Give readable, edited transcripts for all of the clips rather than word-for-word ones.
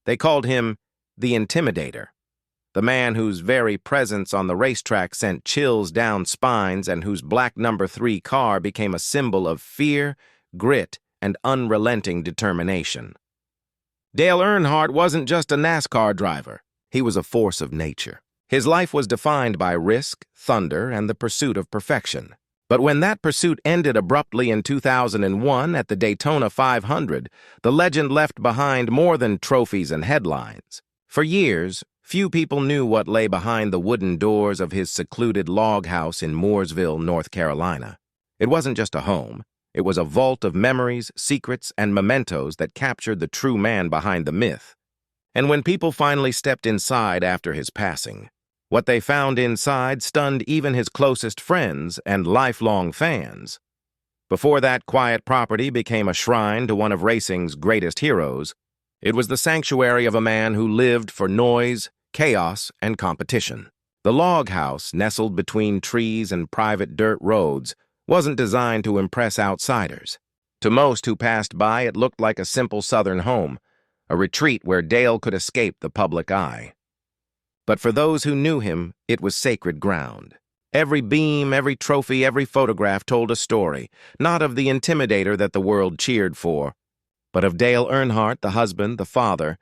They called him the Intimidator, the man whose very presence on the racetrack sent chills down spines and whose black number 3 car became a symbol of fear, grit, and unrelenting determination. Dale Earnhardt wasn't just a NASCAR driver. He was a force of nature. His life was defined by risk, thunder, and the pursuit of perfection. But when that pursuit ended abruptly in 2001 at the Daytona 500, the legend left behind more than trophies and headlines. For years, few people knew what lay behind the wooden doors of his secluded log house in Mooresville, North Carolina. It wasn't just a home. It was a vault of memories, secrets, and mementos that captured the true man behind the myth. And when people finally stepped inside after his passing, what they found inside stunned even his closest friends and lifelong fans. Before that quiet property became a shrine to one of racing's greatest heroes, it was the sanctuary of a man who lived for noise, chaos, and competition. The log house, nestled between trees and private dirt roads, wasn't designed to impress outsiders. To most who passed by, it looked like a simple southern home, a retreat where Dale could escape the public eye. But for those who knew him, it was sacred ground. Every beam, every trophy, every photograph told a story, not of the Intimidator that the world cheered for, but of Dale Earnhardt, the husband, the father,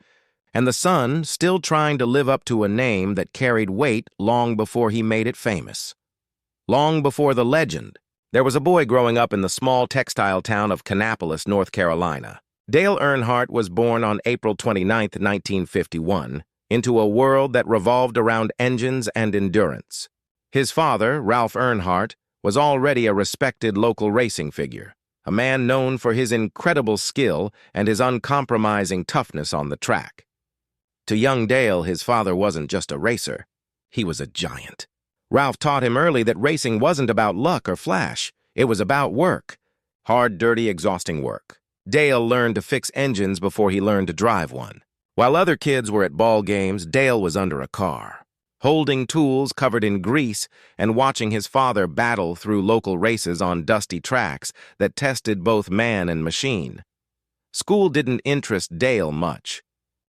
and the son still trying to live up to a name that carried weight long before he made it famous. Long before the legend, there was a boy growing up in the small textile town of Kannapolis, North Carolina. Dale Earnhardt was born on April 29, 1951, into a world that revolved around engines and endurance. His father, Ralph Earnhardt, was already a respected local racing figure, a man known for his incredible skill and his uncompromising toughness on the track. To young Dale, his father wasn't just a racer. He was a giant. Ralph taught him early that racing wasn't about luck or flash. It was about work. Hard, dirty, exhausting work. Dale learned to fix engines before he learned to drive one. While other kids were at ball games, Dale was under a car, holding tools covered in grease and watching his father battle through local races on dusty tracks that tested both man and machine. School didn't interest Dale much.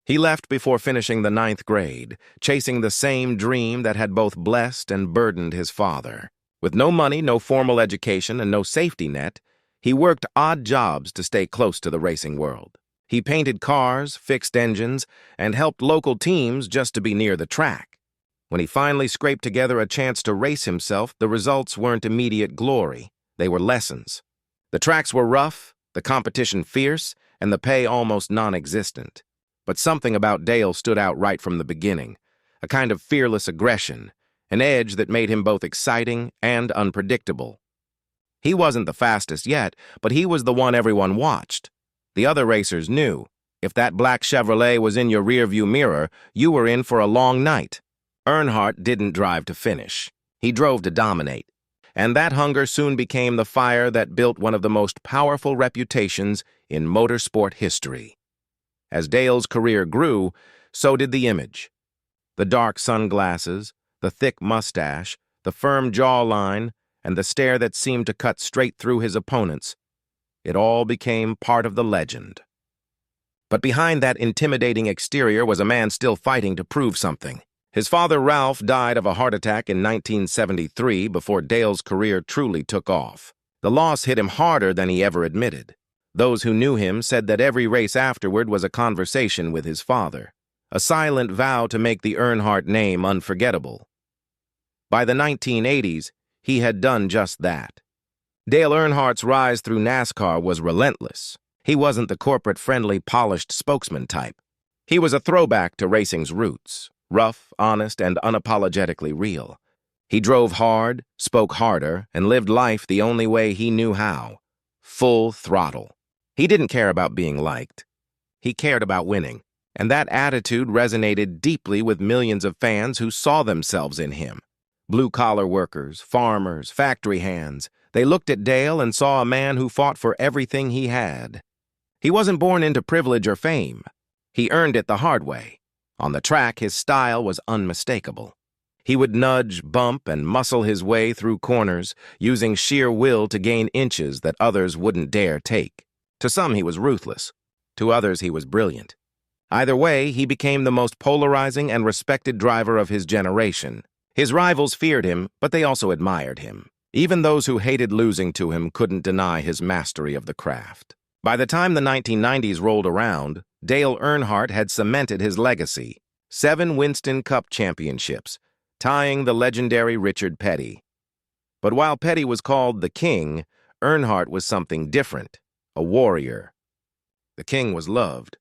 He left before finishing the 9th grade, chasing the same dream that had both blessed and burdened his father. With no money, no formal education, and no safety net, he worked odd jobs to stay close to the racing world. He painted cars, fixed engines, and helped local teams just to be near the track. When he finally scraped together a chance to race himself, the results weren't immediate glory. They were lessons. The tracks were rough, the competition fierce, and the pay almost non-existent. But something about Dale stood out right from the beginning, a kind of fearless aggression, an edge that made him both exciting and unpredictable. He wasn't the fastest yet, but he was the one everyone watched. The other racers knew. If that black Chevrolet was in your rearview mirror, you were in for a long night. Earnhardt didn't drive to finish. He drove to dominate. And that hunger soon became the fire that built one of the most powerful reputations in motorsport history. As Dale's career grew, so did the image. The dark sunglasses, the thick mustache, the firm jawline, and the stare that seemed to cut straight through his opponents. It all became part of the legend. But behind that intimidating exterior was a man still fighting to prove something. His father, Ralph, died of a heart attack in 1973 before Dale's career truly took off. The loss hit him harder than he ever admitted. Those who knew him said that every race afterward was a conversation with his father, a silent vow to make the Earnhardt name unforgettable. By the 1980s, he had done just that. Dale Earnhardt's rise through NASCAR was relentless. He wasn't the corporate-friendly, polished spokesman type. He was a throwback to racing's roots, rough, honest, and unapologetically real. He drove hard, spoke harder, and lived life the only way he knew how, full throttle. He didn't care about being liked. He cared about winning, and that attitude resonated deeply with millions of fans who saw themselves in him. Blue-collar workers, farmers, factory hands, they looked at Dale and saw a man who fought for everything he had. He wasn't born into privilege or fame. He earned it the hard way. On the track, his style was unmistakable. He would nudge, bump, and muscle his way through corners, using sheer will to gain inches that others wouldn't dare take. To some, he was ruthless. To others, he was brilliant. Either way, he became the most polarizing and respected driver of his generation. His rivals feared him, but they also admired him. Even those who hated losing to him couldn't deny his mastery of the craft. By the time the 1990s rolled around, Dale Earnhardt had cemented his legacy. 7 Winston Cup championships, tying the legendary Richard Petty. But while Petty was called the King, Earnhardt was something different, a warrior. The King was loved.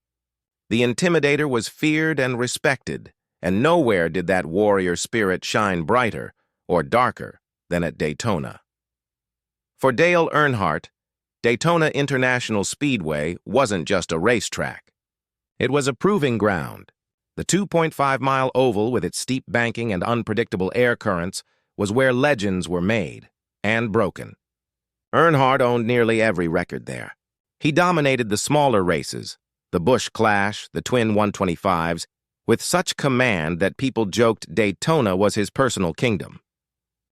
The Intimidator was feared and respected, and nowhere did that warrior spirit shine brighter or darker than at Daytona. For Dale Earnhardt, Daytona International Speedway wasn't just a racetrack. It was a proving ground. The 2.5-mile oval with its steep banking and unpredictable air currents was where legends were made and broken. Earnhardt owned nearly every record there. He dominated the smaller races, the Busch Clash, the Twin 125s, with such command that people joked Daytona was his personal kingdom.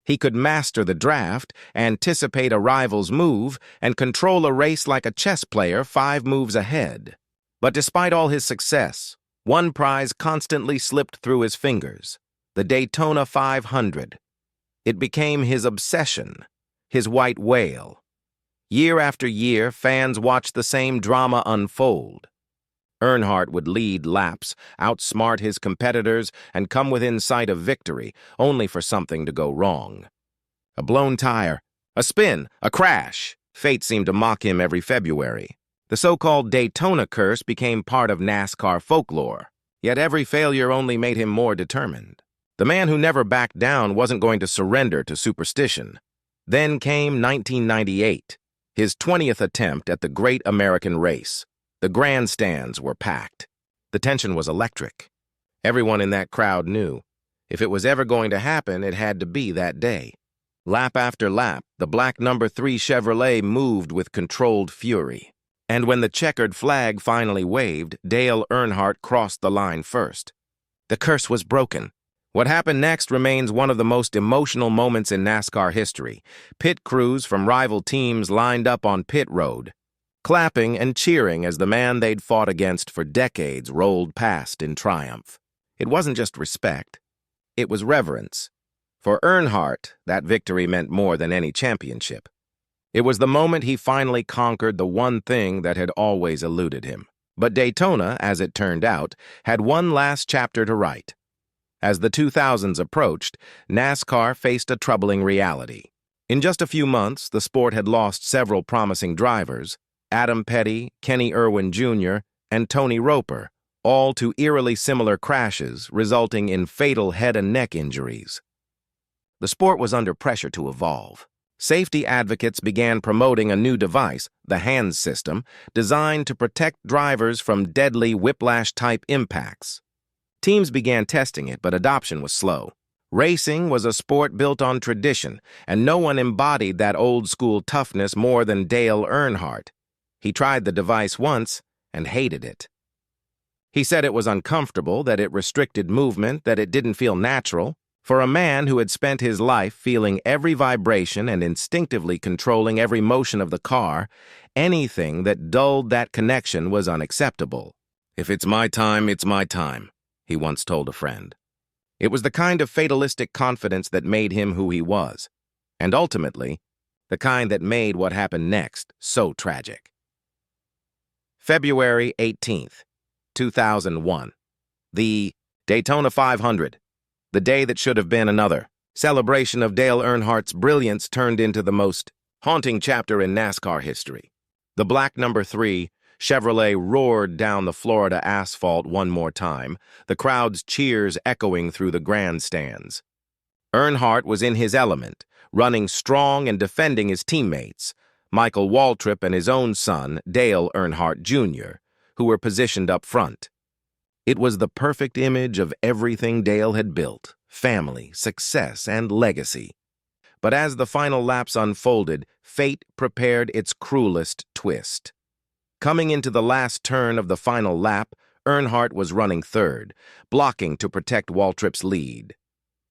He could master the draft, anticipate a rival's move, and control a race like a chess player 5 moves ahead. But despite all his success, one prize constantly slipped through his fingers, the Daytona 500. It became his obsession, his white whale. Year after year, fans watched the same drama unfold. Earnhardt would lead laps, outsmart his competitors, and come within sight of victory, only for something to go wrong. A blown tire, a spin, a crash. Fate seemed to mock him every February. The so-called Daytona curse became part of NASCAR folklore, yet every failure only made him more determined. The man who never backed down wasn't going to surrender to superstition. Then came 1998, his 20th attempt at the Great American Race. The grandstands were packed. The tension was electric. Everyone in that crowd knew. If it was ever going to happen, it had to be that day. Lap after lap, the black number 3 Chevrolet moved with controlled fury. And when the checkered flag finally waved, Dale Earnhardt crossed the line first. The curse was broken. What happened next remains one of the most emotional moments in NASCAR history. Pit crews from rival teams lined up on pit road, clapping and cheering as the man they'd fought against for decades rolled past in triumph. It wasn't just respect. It was reverence. For Earnhardt, that victory meant more than any championship. It was the moment he finally conquered the one thing that had always eluded him. But Daytona, as it turned out, had one last chapter to write. As the 2000s approached, NASCAR faced a troubling reality. In just a few months, the sport had lost several promising drivers, Adam Petty, Kenny Irwin Jr., and Tony Roper, all to eerily similar crashes, resulting in fatal head and neck injuries. The sport was under pressure to evolve. Safety advocates began promoting a new device, the HANDS system, designed to protect drivers from deadly whiplash-type impacts. Teams began testing it, but adoption was slow. Racing was a sport built on tradition, and no one embodied that old-school toughness more than Dale Earnhardt. He tried the device once and hated it. He said it was uncomfortable, that it restricted movement, that it didn't feel natural. For a man who had spent his life feeling every vibration and instinctively controlling every motion of the car, anything that dulled that connection was unacceptable. "If it's my time, it's my time," he once told a friend. It was the kind of fatalistic confidence that made him who he was, and ultimately, the kind that made what happened next so tragic. February 18th, 2001. The Daytona 500. The day that should have been another. Celebration of Dale Earnhardt's brilliance turned into the most haunting chapter in NASCAR history. The black number 3 Chevrolet roared down the Florida asphalt one more time, the crowd's cheers echoing through the grandstands. Earnhardt was in his element, running strong and defending his teammates, Michael Waltrip and his own son, Dale Earnhardt Jr., who were positioned up front. It was the perfect image of everything Dale had built: family, success, and legacy. But as the final laps unfolded, fate prepared its cruelest twist. Coming into the last turn of the final lap, Earnhardt was running third, blocking to protect Waltrip's lead.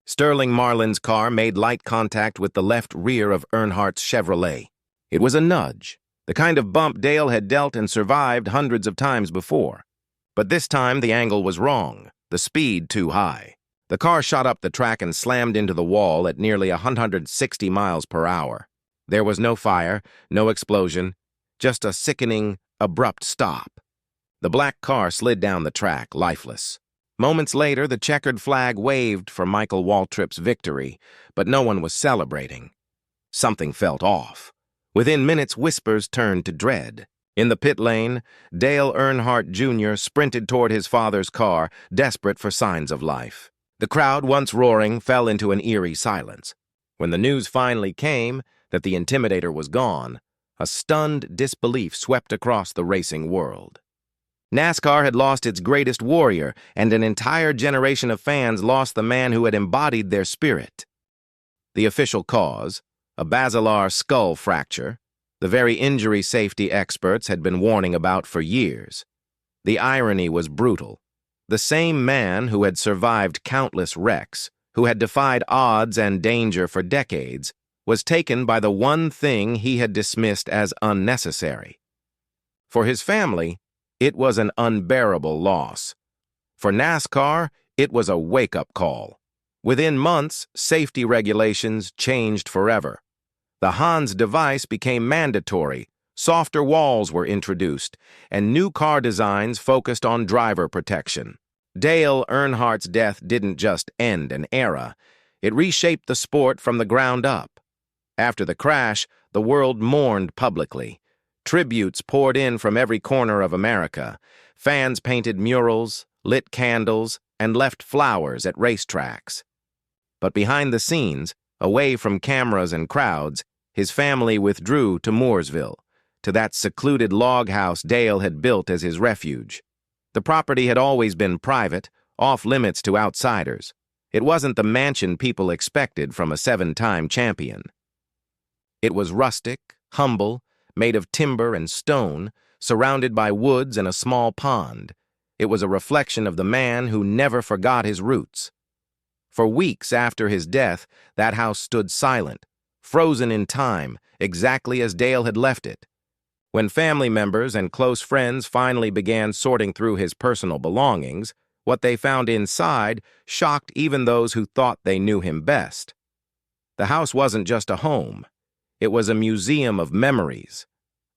Sterling Marlin's car made light contact with the left rear of Earnhardt's Chevrolet. It was a nudge, the kind of bump Dale had dealt and survived hundreds of times before. But this time the angle was wrong, the speed too high. The car shot up the track and slammed into the wall at nearly 160 miles per hour. There was no fire, no explosion, just a sickening, abrupt stop. The black car slid down the track, lifeless. Moments later, the checkered flag waved for Michael Waltrip's victory, but no one was celebrating. Something felt off. Within minutes, whispers turned to dread. In the pit lane, Dale Earnhardt Jr. sprinted toward his father's car, desperate for signs of life. The crowd, once roaring, fell into an eerie silence. When the news finally came that the Intimidator was gone, a stunned disbelief swept across the racing world. NASCAR had lost its greatest warrior, and an entire generation of fans lost the man who had embodied their spirit. The official cause, a basilar skull fracture, the very injury safety experts had been warning about for years. The irony was brutal. The same man who had survived countless wrecks, who had defied odds and danger for decades, was taken by the one thing he had dismissed as unnecessary. For his family, it was an unbearable loss. For NASCAR, it was a wake-up call. Within months, safety regulations changed forever. The Hans device became mandatory, softer walls were introduced, and new car designs focused on driver protection. Dale Earnhardt's death didn't just end an era, it reshaped the sport from the ground up. After the crash, the world mourned publicly. Tributes poured in from every corner of America. Fans painted murals, lit candles, and left flowers at racetracks. But behind the scenes, away from cameras and crowds, his family withdrew to Mooresville, to that secluded log house Dale had built as his refuge. The property had always been private, off-limits to outsiders. It wasn't the mansion people expected from a 7-time champion. It was rustic, humble, made of timber and stone, surrounded by woods and a small pond. It was a reflection of the man who never forgot his roots. For weeks after his death, that house stood silent, frozen in time, exactly as Dale had left it. When family members and close friends finally began sorting through his personal belongings, what they found inside shocked even those who thought they knew him best. The house wasn't just a home. It was a museum of memories,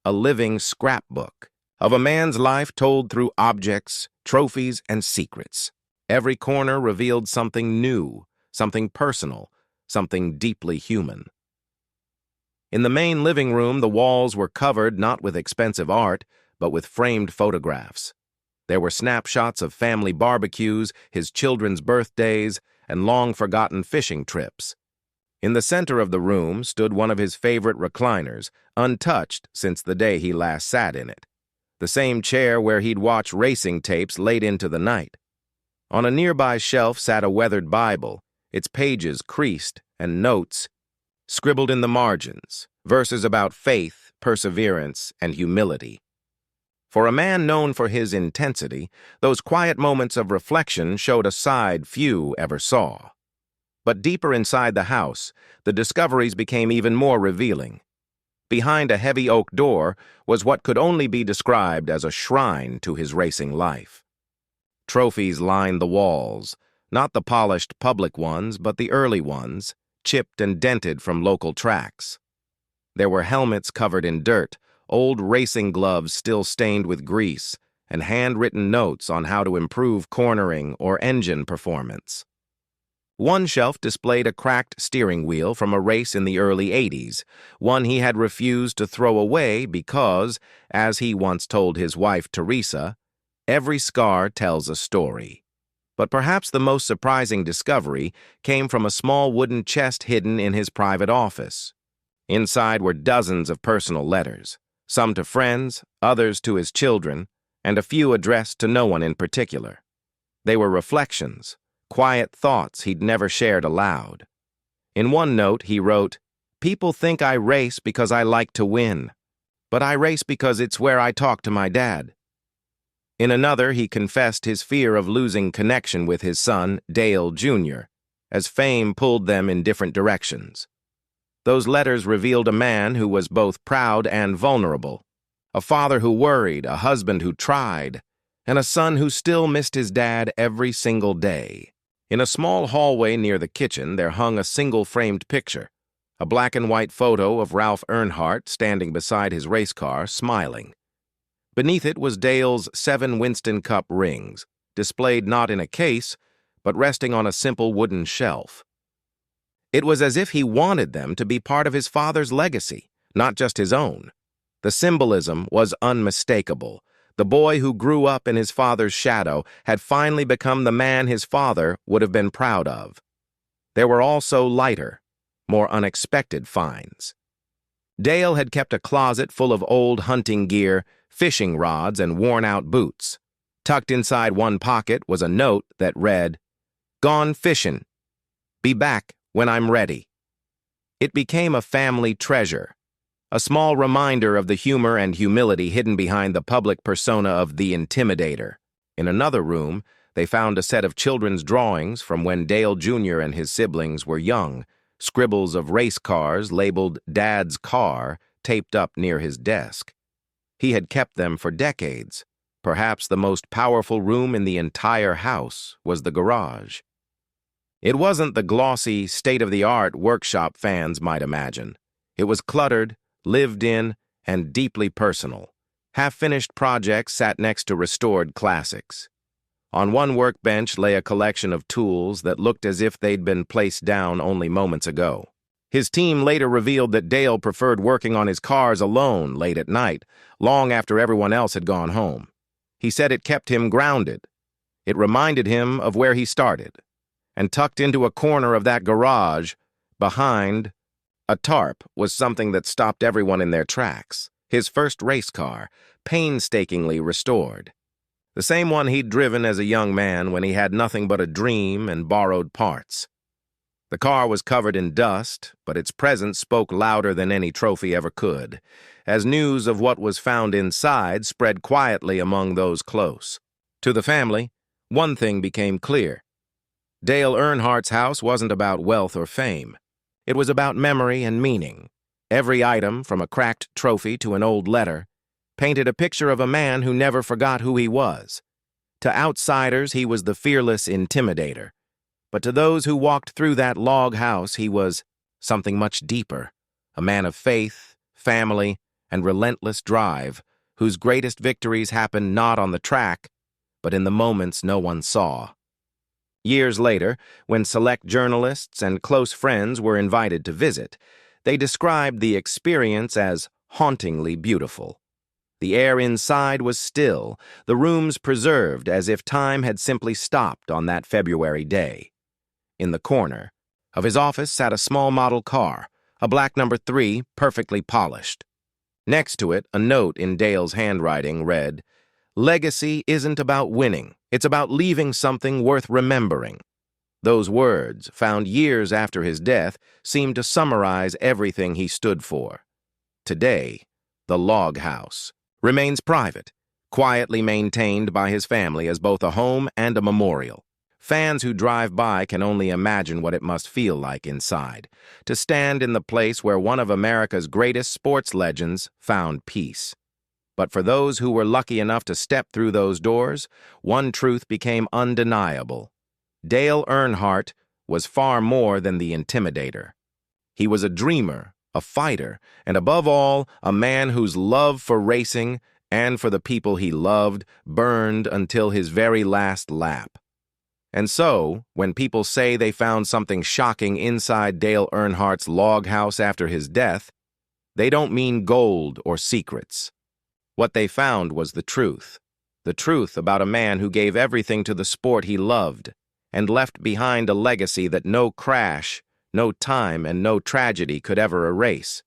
a living scrapbook of a man's life told through objects, trophies, and secrets. Every corner revealed something new, something personal, something deeply human. In the main living room, the walls were covered not with expensive art, but with framed photographs. There were snapshots of family barbecues, his children's birthdays, and long-forgotten fishing trips. In the center of the room stood one of his favorite recliners, untouched since the day he last sat in it. The same chair where he'd watch racing tapes late into the night. On a nearby shelf sat a weathered Bible, its pages creased and notes scribbled in the margins, verses about faith, perseverance, and humility. For a man known for his intensity, those quiet moments of reflection showed a side few ever saw. But deeper inside the house, the discoveries became even more revealing. Behind a heavy oak door was what could only be described as a shrine to his racing life. Trophies lined the walls, not the polished public ones, but the early ones, chipped and dented from local tracks. There were helmets covered in dirt, old racing gloves still stained with grease, and handwritten notes on how to improve cornering or engine performance. One shelf displayed a cracked steering wheel from a race in the early 80s, one he had refused to throw away because, as he once told his wife Teresa, every scar tells a story. But perhaps the most surprising discovery came from a small wooden chest hidden in his private office. Inside were dozens of personal letters, some to friends, others to his children, and a few addressed to no one in particular. They were reflections, quiet thoughts he'd never shared aloud. In one note, he wrote, "People think I race because I like to win, but I race because it's where I talk to my dad." In another, he confessed his fear of losing connection with his son, Dale Jr., as fame pulled them in different directions. Those letters revealed a man who was both proud and vulnerable, a father who worried, a husband who tried, and a son who still missed his dad every single day. In a small hallway near the kitchen, there hung a single-framed picture, a black-and-white photo of Ralph Earnhardt standing beside his race car, smiling. Beneath it was Dale's 7 Winston Cup rings, displayed not in a case, but resting on a simple wooden shelf. It was as if he wanted them to be part of his father's legacy, not just his own. The symbolism was unmistakable. The boy who grew up in his father's shadow had finally become the man his father would have been proud of. There were also lighter, more unexpected finds. Dale had kept a closet full of old hunting gear, fishing rods, and worn-out boots. Tucked inside one pocket was a note that read, "Gone fishin'. Be back when I'm ready." It became a family treasure, a small reminder of the humor and humility hidden behind the public persona of the Intimidator. In another room, they found a set of children's drawings from when Dale Jr. and his siblings were young, scribbles of race cars labeled Dad's Car taped up near his desk. He had kept them for decades. Perhaps the most powerful room in the entire house was the garage. It wasn't the glossy, state-of-the-art workshop fans might imagine. It was cluttered, lived in, and deeply personal. Half-finished projects sat next to restored classics. On one workbench lay a collection of tools that looked as if they'd been placed down only moments ago. His team later revealed that Dale preferred working on his cars alone late at night, long after everyone else had gone home. He said it kept him grounded. It reminded him of where he started. And tucked into a corner of that garage, behind a tarp, was something that stopped everyone in their tracks. His first race car, painstakingly restored. The same one he'd driven as a young man when he had nothing but a dream and borrowed parts. The car was covered in dust, but its presence spoke louder than any trophy ever could, as news of what was found inside spread quietly among those close. To the family, one thing became clear. Dale Earnhardt's house wasn't about wealth or fame. It was about memory and meaning. Every item, from a cracked trophy to an old letter, painted a picture of a man who never forgot who he was. To outsiders, he was the fearless Intimidator. But to those who walked through that log house, he was something much deeper, a man of faith, family, and relentless drive, whose greatest victories happened not on the track, but in the moments no one saw. Years later, when select journalists and close friends were invited to visit, they described the experience as hauntingly beautiful. The air inside was still, the rooms preserved as if time had simply stopped on that February day. In the corner of his office sat a small model car, a black number 3, perfectly polished. Next to it, a note in Dale's handwriting read, "Legacy isn't about winning. It's about leaving something worth remembering." Those words, found years after his death, seemed to summarize everything he stood for. Today, the log house remains private, quietly maintained by his family as both a home and a memorial. Fans who drive by can only imagine what it must feel like inside, to stand in the place where one of America's greatest sports legends found peace. But for those who were lucky enough to step through those doors, one truth became undeniable. Dale Earnhardt was far more than the Intimidator. He was a dreamer, a fighter, and above all, a man whose love for racing and for the people he loved burned until his very last lap. And so, when people say they found something shocking inside Dale Earnhardt's log house after his death, they don't mean gold or secrets. What they found was the truth about a man who gave everything to the sport he loved and left behind a legacy that no crash, no time, and no tragedy could ever erase.